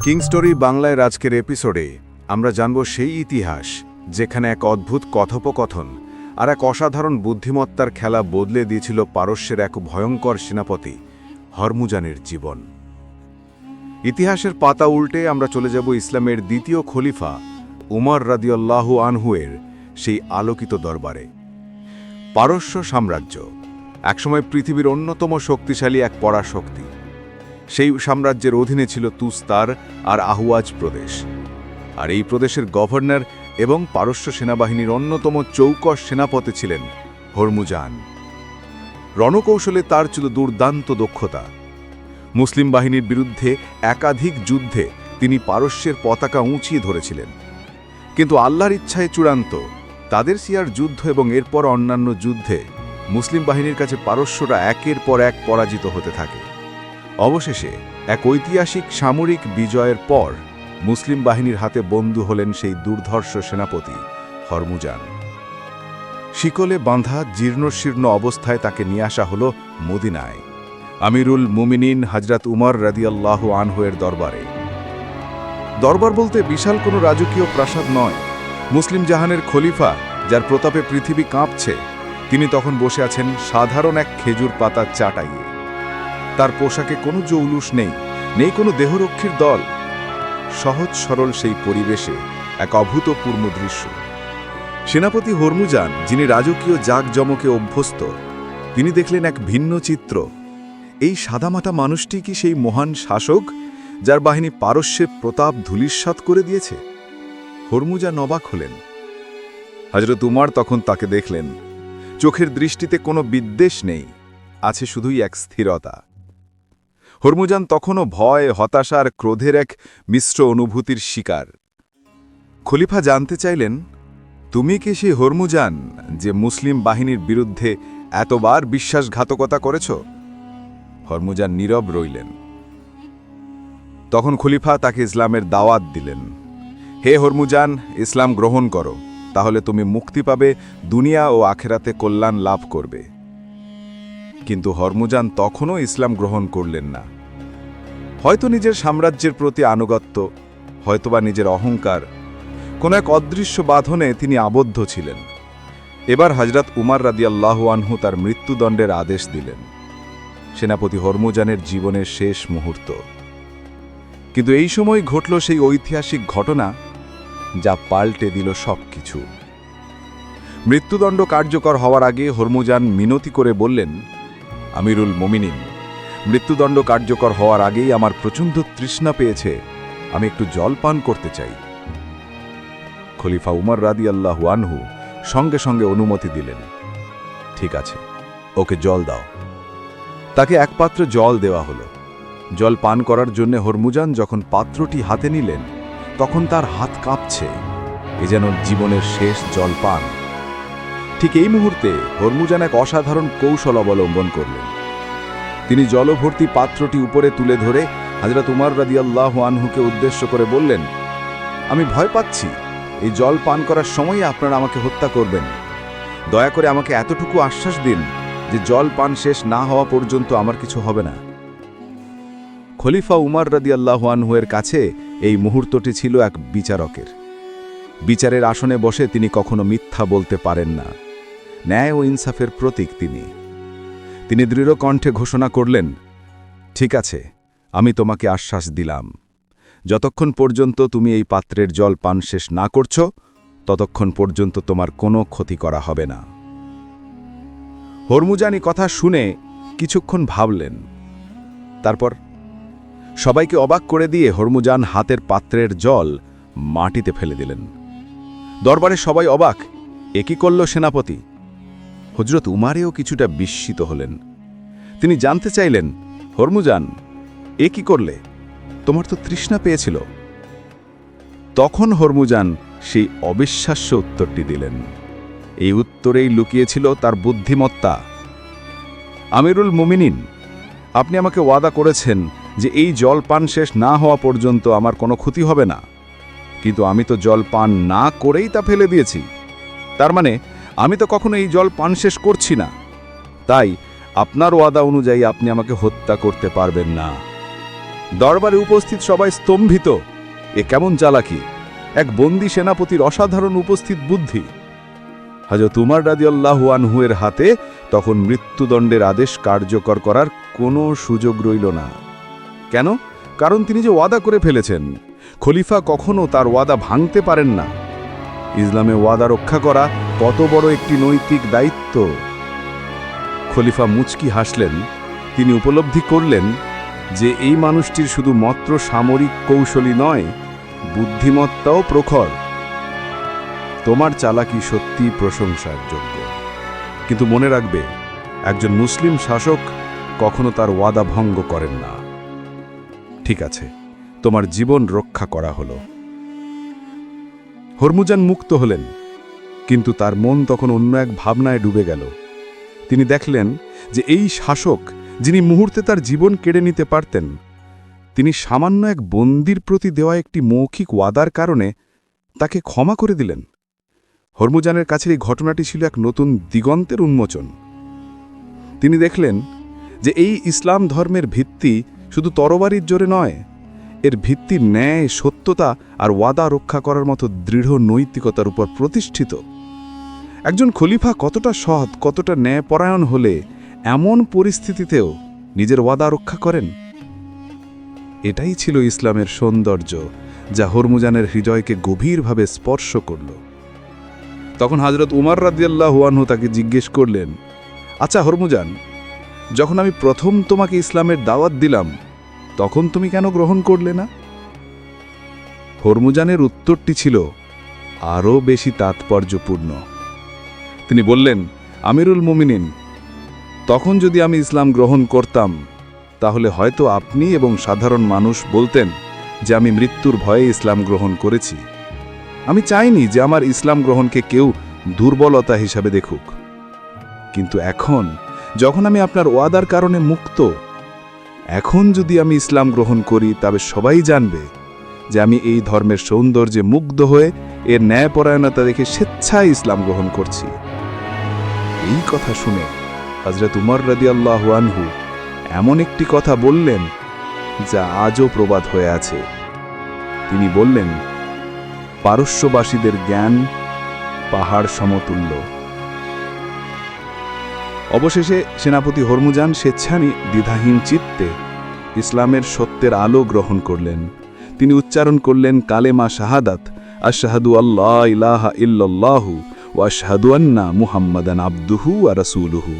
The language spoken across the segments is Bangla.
কিং স্টোরি বাংলায় আজকের এপিসোডে আমরা জানব সেই ইতিহাস যেখানে এক অদ্ভুত কথোপকথন আর এক অসাধারণ বুদ্ধিমত্তার খেলা বদলে দিয়েছিল পারস্যের এক ভয়ঙ্কর সেনাপতি হরমুজানের জীবন। ইতিহাসের পাতা উল্টে আমরা চলে যাব ইসলামের দ্বিতীয় খলিফা উমর রাদিয়াল্লাহু আনহুয়ের সেই আলোকিত দরবারে। পারস্য সাম্রাজ্য একসময় পৃথিবীর অন্যতম শক্তিশালী এক পরাশক্তি। সেই সাম্রাজ্যের অধীনে ছিল তুস্তার আর আহুয়াজ প্রদেশ, আর এই প্রদেশের গভর্নর এবং পারস্য সেনাবাহিনীর অন্যতম চৌকস সেনাপতি ছিলেন হরমুজান। রণকৌশলে তার ছিল দুর্দান্ত দক্ষতা। মুসলিম বাহিনীর বিরুদ্ধে একাধিক যুদ্ধে তিনি পারস্যের পতাকা উঁচিয়ে ধরেছিলেন, কিন্তু আল্লাহর ইচ্ছায় চূড়ান্ত তাদের সিয়ার যুদ্ধ এবং এরপর অন্যান্য যুদ্ধে মুসলিম বাহিনীর কাছে পারস্যরা একের পর এক পরাজিত হতে থাকে। অবশেষে এক ঐতিহাসিক সামরিক বিজয়ের পর মুসলিম বাহিনীর হাতে বন্দী হলেন সেই দুর্ধর্ষ সেনাপতি হরমুজান। শিকলে বাঁধা জীর্ণশীর্ণ অবস্থায় তাকে নিয়ে আসা হল মদিনায় আমিরুল মুমিনিন হযরত উমর রাদিয়াল্লাহু আনহুয়ের দরবারে। দরবার বলতে বিশাল কোনো রাজকীয় প্রাসাদ নয়। মুসলিম জাহানের খলিফা, যার প্রতাপে পৃথিবী কাঁপছে, তিনি তখন বসে আছেন সাধারণ এক খেজুর পাতার চাটাইয়ে। তার পোশাকে কোনো জৌলুস নেই, নেই কোনো দেহরক্ষীর দল। সহজ সরল সেই পরিবেশে এক অভূতপূর্ব দৃশ্য। সেনাপতি হরমুজান, যিনি রাজকীয় জাঁকজমকে অভ্যস্ত, তিনি দেখলেন এক ভিন্ন চিত্র। এই সাদামাটা মানুষটি কি সেই মহান শাসক যার বাহিনী পারস্যের প্রতাপ ধূলিসাৎ করে দিয়েছে? হরমুজান অবাক হলেন। হযরত উমর তখন তাকে দেখলেন। চোখের দৃষ্টিতে কোনো বিদ্বেষ নেই, আছে শুধুই এক স্থিরতা। হরমুজান তখনও ভয়, হতাশা আর ক্রোধের এক মিশ্র অনুভূতির শিকার। খলিফা জানতে চাইলেন, তুমি কি সেই হরমুজান যে মুসলিম বাহিনীর বিরুদ্ধে এতবার বিশ্বাসঘাতকতা করেছ? হরমুজান নীরব রইলেন। তখন খলিফা তাকে ইসলামের দাওয়াত দিলেন। হে হরমুজান, ইসলাম গ্রহণ করো, তাহলে তুমি মুক্তি পাবে, দুনিয়া ও আখেরাতে কল্যাণ লাভ করবে। কিন্তু হরমুজান তখনও ইসলাম গ্রহণ করলেন না। হয়তো নিজের সাম্রাজ্যের প্রতি আনুগত্য, হয়তোবা নিজের অহংকার, কোন এক অদৃশ্য বাঁধনে তিনি আবদ্ধ ছিলেন। এবার হযরত উমর রাদিয়াল্লাহু আনহু তার মৃত্যুদণ্ডের আদেশ দিলেন। সেনাপতি হরমুজানের জীবনের শেষ মুহূর্ত। কিন্তু এই সময় ঘটল সেই ঐতিহাসিক ঘটনা যা পাল্টে দিল সবকিছু। মৃত্যুদণ্ড কার্যকর হওয়ার আগে হরমুজান মিনতি করে বললেন, আমিরুল মুমিনিন, মৃত্যুদণ্ড কার্যকর হওয়ার আগেই আমার প্রচণ্ড তৃষ্ণা পেয়েছে, আমি একটু জল পান করতে চাই। খলিফা উমর রাদিয়াল্লাহু আনহু সঙ্গে সঙ্গে অনুমতি দিলেন। ঠিক আছে, ওকে জল দাও। তাকে এক পাত্র জল দেওয়া হলো। জল পান করার জন্য হরমুজান যখন পাত্রটি হাতে নিলেন, তখন তার হাত কাঁপছে, এ যেন জীবনের শেষ জল পান। ঠিক এই মুহূর্তে হরমুজান এক অসাধারণ কৌশল অবলম্বন করলেন। তিনি জলভর্তি পাত্রটি উপরে তুলে ধরে হযরত উমর রাদিয়াল্লাহু আনহুকে উদ্দেশ্য করে বললেন, আমি ভয় পাচ্ছি, এই জল পান করার সময়ই আপনারা আমাকে হত্যা করবেন। দয়া করে আমাকে এতটুকু আশ্বাস দিন যে জল পান শেষ না হওয়া পর্যন্ত আমার কিছু হবে না। খলিফা উমর রাদিয়াল্লাহু আনহুয়ের কাছে এই মুহূর্তটি ছিল এক বিচারকের। বিচারের আসনে বসে তিনি কখনো মিথ্যা বলতে পারেন না। ন্যায় ও ইনসাফের প্রতীক তিনি দৃঢ় কণ্ঠে ঘোষণা করলেন, ঠিক আছে, আমি তোমাকে আশ্বাস দিলাম, যতক্ষণ পর্যন্ত তুমি এই পাত্রের জল পান শেষ না করছ, ততক্ষণ পর্যন্ত তোমার কোনো ক্ষতি করা হবে না। হরমুজানি কথা শুনে কিছুক্ষণ ভাবলেন। তারপর সবাইকে অবাক করে দিয়ে হরমুজান হাতের পাত্রের জল মাটিতে ফেলে দিলেন। দরবারে সবাই অবাক, এ কি করল সেনাপতি? হযরত উমারেও কিছুটা বিস্মিত হলেন। তিনি জানতে চাইলেন, হরমুজান, এ কি করলে? তোমার তো তৃষ্ণা পেয়েছিল। তখন হরমুজান সেই অবিশ্বাস্য উত্তরটি দিলেন। এই উত্তরেই লুকিয়েছিল তার বুদ্ধিমত্তা। আমিরুল মুমিনিন, আপনি আমাকে ওয়াদা করেছেন যে এই জল পান শেষ না হওয়া পর্যন্ত আমার কোনো ক্ষতি হবে না, কিন্তু আমি তো জল পান না করেই তা ফেলে দিয়েছি। তার মানে আমি তো কখনো এই জল পান শেষ করছি না। তাই আপনার ওয়াদা অনুযায়ী আপনি আমাকে হত্যা করতে পারবেন না। দরবারে উপস্থিত সবাই স্তম্ভিত। এ কেমন চালাকি! এক বন্দী সেনাপতির অসাধারণ উপস্থিত বুদ্ধি। হযরত উমর রাদিয়াল্লাহু আনহু এর হাতে তখন মৃত্যুদণ্ডের আদেশ কার্যকর করার কোনো সুযোগ রইল না। কেন? কারণ তিনি যে ওয়াদা করে ফেলেছেন, খলিফা কখনো তার ওয়াদা ভাঙতে পারেন না। ইসলামে ওয়াদা রক্ষা করা কত বড় একটি নৈতিক দায়িত্ব! খলিফা মুচকি হাসলেন। তিনি উপলব্ধি করলেন যে এই মানুষটির শুধু মাত্র সামরিক কৌশলী নয়, বুদ্ধিমত্তাও প্রখর। তোমার চালাকি সত্যি প্রশংসার যোগ্য, কিন্তু মনে রাখবে, একজন মুসলিম শাসক কখনো তার ওয়াদা ভঙ্গ করেন না। ঠিক আছে, তোমার জীবন রক্ষা করা হলো। হরমুজান মুক্ত হলেন, কিন্তু তার মন তখন অন্য এক ভাবনায় ডুবে গেল। তিনি দেখলেন যে এই শাসক, যিনি মুহূর্তে তার জীবন কেড়ে নিতে পারতেন, তিনি সামান্য এক বন্দির প্রতি দেওয়া একটি মৌখিক ওয়াদার কারণে তাকে ক্ষমা করে দিলেন। হরমুজানের কাছে এই ঘটনাটি ছিল এক নতুন দিগন্তের উন্মোচন। তিনি দেখলেন যে এই ইসলাম ধর্মের ভিত্তি শুধু তরবারির জোরে নয়, এর ভিত্তি ন্যায়, সত্যতা আর ওয়াদা রক্ষা করার মতো দৃঢ় নৈতিকতার উপর প্রতিষ্ঠিত। একজন খলিফা কতটা সৎ, কতটা ন্যায়পরায়ণ হলে এমন পরিস্থিতিতেও নিজের ওয়াদা রক্ষা করেন? এটাই ছিল ইসলামের সৌন্দর্য, যা হরমুজানের হৃদয়কে গভীরভাবে স্পর্শ করল। তখন হযরত উমর রাদিয়াল্লাহু আনহু তাকে জিজ্ঞেস করলেন, আচ্ছা হরমুজান, যখন আমি প্রথম তোমাকে ইসলামের দাওয়াত দিলাম, তখন তুমি কেন গ্রহণ করলে না? হরমুজানের উত্তরটি ছিল আরও বেশি তাৎপর্যপূর্ণ। তিনি বললেন, আমিরুল মুমিনিন, তখন যদি আমি ইসলাম গ্রহণ করতাম, তাহলে হয়তো আপনি এবং সাধারণ মানুষ বলতেন যে আমি মৃত্যুর ভয়ে ইসলাম গ্রহণ করেছি। আমি চাইনি যে আমার ইসলাম গ্রহণকে কেউ দুর্বলতা হিসাবে দেখুক। কিন্তু এখন, যখন আমি আপনার ওয়াদার কারণে মুক্ত, এখন যদি আমি ইসলাম গ্রহণ করি, তবে সবাই জানবে যে আমি এই ধর্মের সৌন্দর্যে মুগ্ধ হয়ে এর ন্যায়পরায়ণতা দেখে স্বেচ্ছায় ইসলাম গ্রহণ করছি। এই কথা শুনে হযরত উমর রাদিয়াল্লাহু আনহু এমন একটি কথা বললেন যা আজও প্রবাদ হয়ে আছে। তিনি বললেন, পারস্যবাসীদের জ্ঞান পাহাড় সমতুল্য। অবশেষে সেনাপতি হরমুজান স্বেচ্ছায় দ্বিধাহীন চিত্তে ইসলামের সত্যের আলো গ্রহণ করলেন। তিনি উচ্চারণ করলেন কালেমা শাহাদাত, আশহাদু আল্লা ইলাহা ইল্লাল্লাহু ওয়া আশহাদু আন্না মুহাম্মাদান আবদুহু ওয়া রাসূলুহু।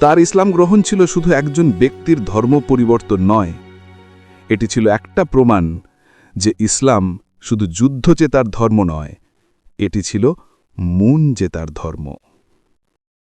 তার ইসলাম গ্রহণ ছিল শুধু একজন ব্যক্তির ধর্ম পরিবর্তন নয়, এটি ছিল একটা প্রমাণ যে ইসলাম শুধু যুদ্ধ জেতার ধর্ম নয়, এটি ছিল মন জেতার ধর্ম।